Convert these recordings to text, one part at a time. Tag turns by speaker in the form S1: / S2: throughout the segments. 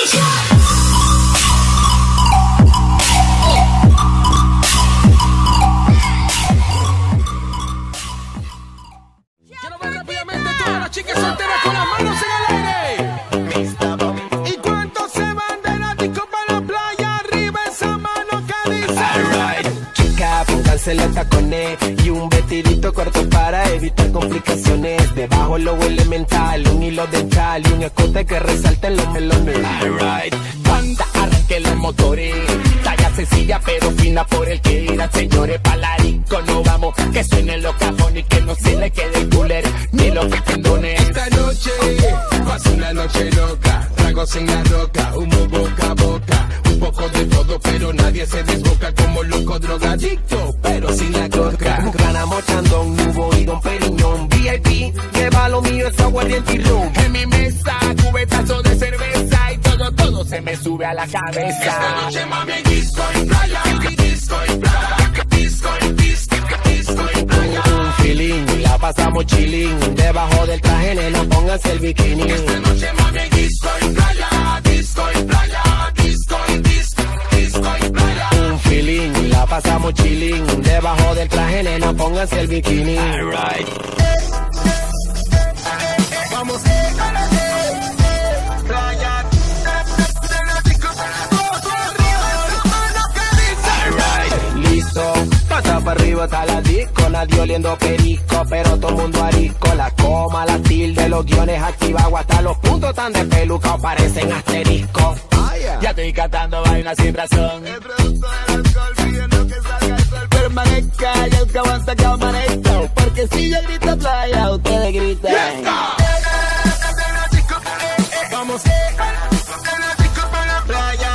S1: Quiero ver rápidamente todas las chicas solteras con las manos en el aire. ¿Y cuántos se van de la disco para la playa? Arriba esa mano que dice.
S2: Alright, chica, pónganse los tacones y un vestidito corto para evitar complicaciones. Debajo lo elemental, un hilo dental y un escote que resalten los melones. Alright, banda, arranque los motores. Talla sencilla pero fina por el que irán, señores. Palarico no vamos, que suenen los cajones y que no se le quede el cooler ni los tendones.
S1: Esta noche pasa una noche loca, tragos en la roca, humo boca a boca, un poco de todo pero nadie se desboca, como loco drogadicto pero sin la coca.
S2: Bucana, mochandón, nubo y don Periñón. VIP, que va lo mío es aguardiente y rum.
S1: En mi mesa, cubetazo de cerveza y todo se me sube a la cabeza. Esta noche mami disco y playa, disco y playa, disco y playa.
S2: Un feeling, la pasamos chilling. Debajo del traje, nena, pónganse el bikini.
S1: Esta noche mami disco y playa, disco y playa, disco y playa.
S2: Un feeling, la pasamos chilling. Debajo del traje, nena, pónganse el bikini.
S1: Alright. Vamos a la playa.
S2: Listo, pata para arriba está la disco. Nadie oliendo perico, pero todo mundo arisco. La coma, la tilde, los guiones activados. Hasta los puntos tan de peluca parecen asterisco.
S1: Ya estoy cantando vainas sin razón. El producto del alcohol pidiendo que salga el sol permanezca y el que aguanta que amanezca. Porque si yo grito playa, ustedes gritan. Vamos a la disco para la playa.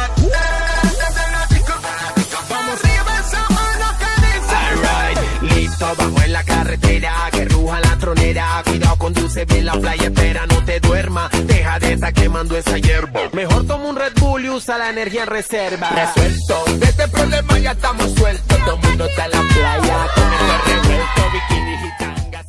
S1: Vamos arriba esa mano que dice.
S2: Alright, listo, bajo en la carretera, que ruja la tronera. Cuidado, conduce bien la playa, espera, no te duermas. Deja de estar quemando esa hierba. Mejor toma un Red Bull y usa la energía en reserva.
S1: Resuelto, de este problema ya estamos sueltos. Todo el mundo está en la playa, con el revuelto, bikini y tanga.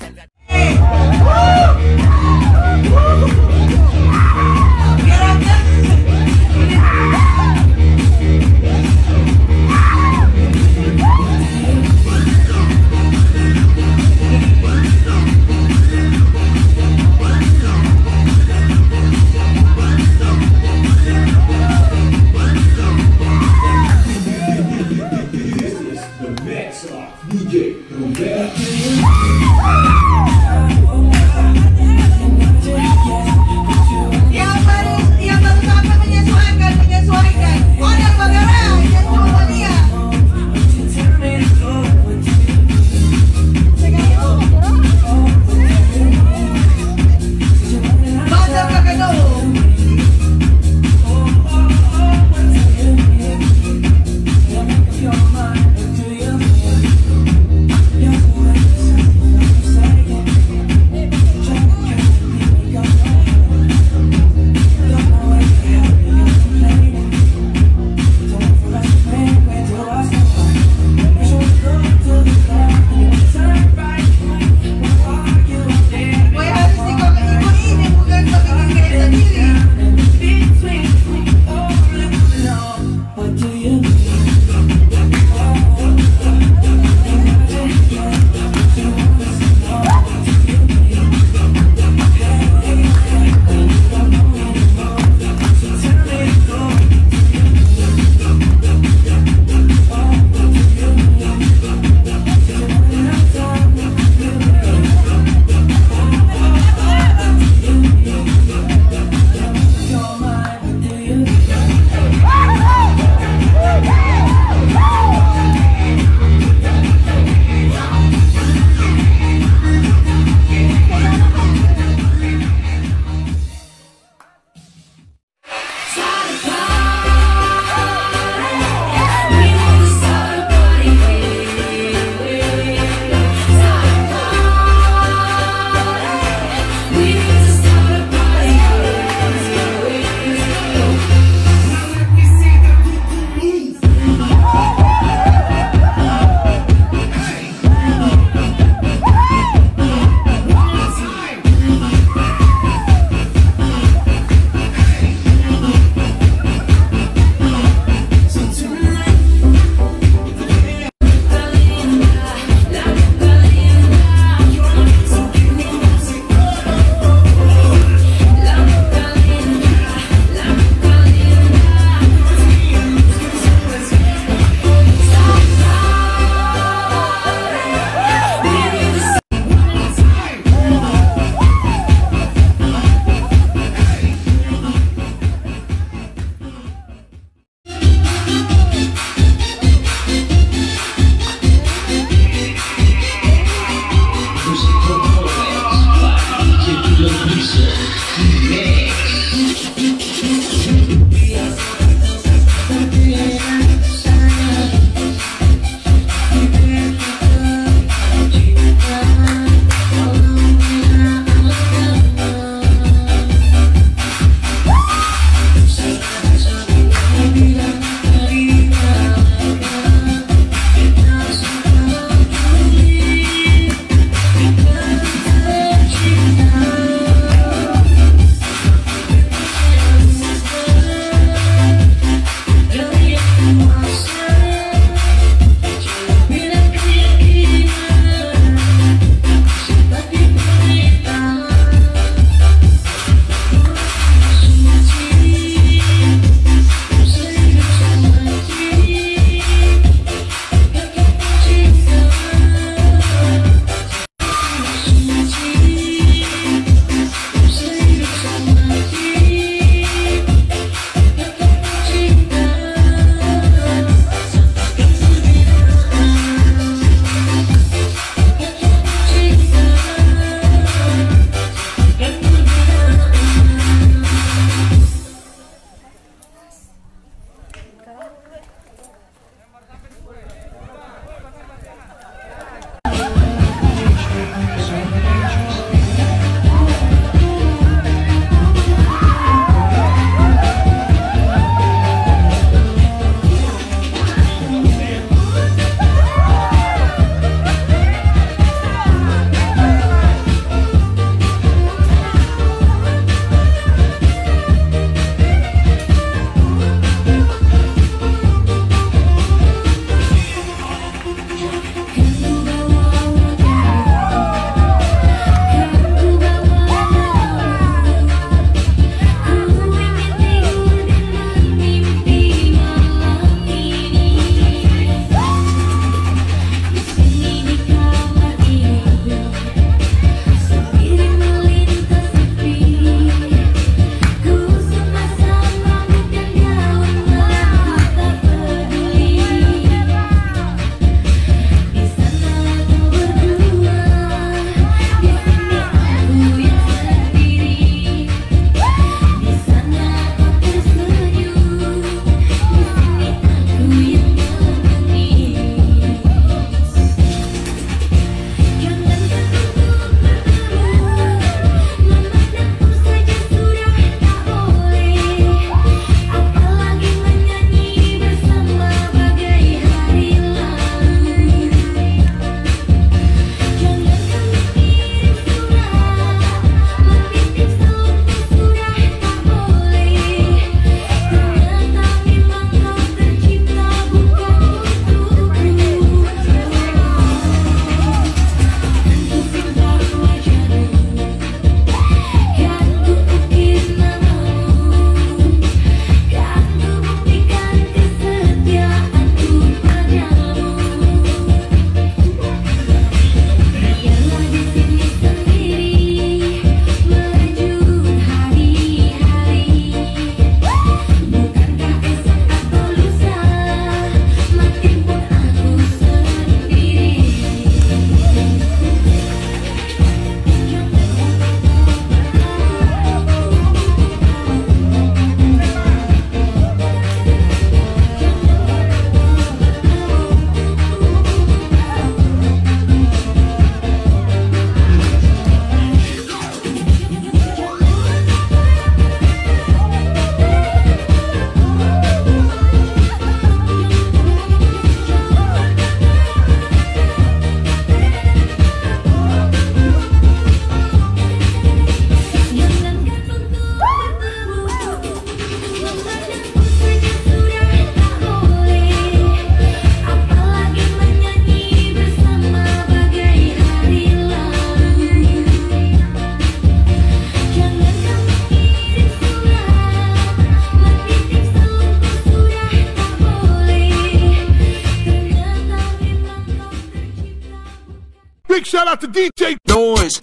S1: big shout out to DJ
S2: Noise.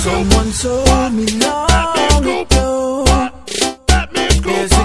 S2: Someone told me long ago there's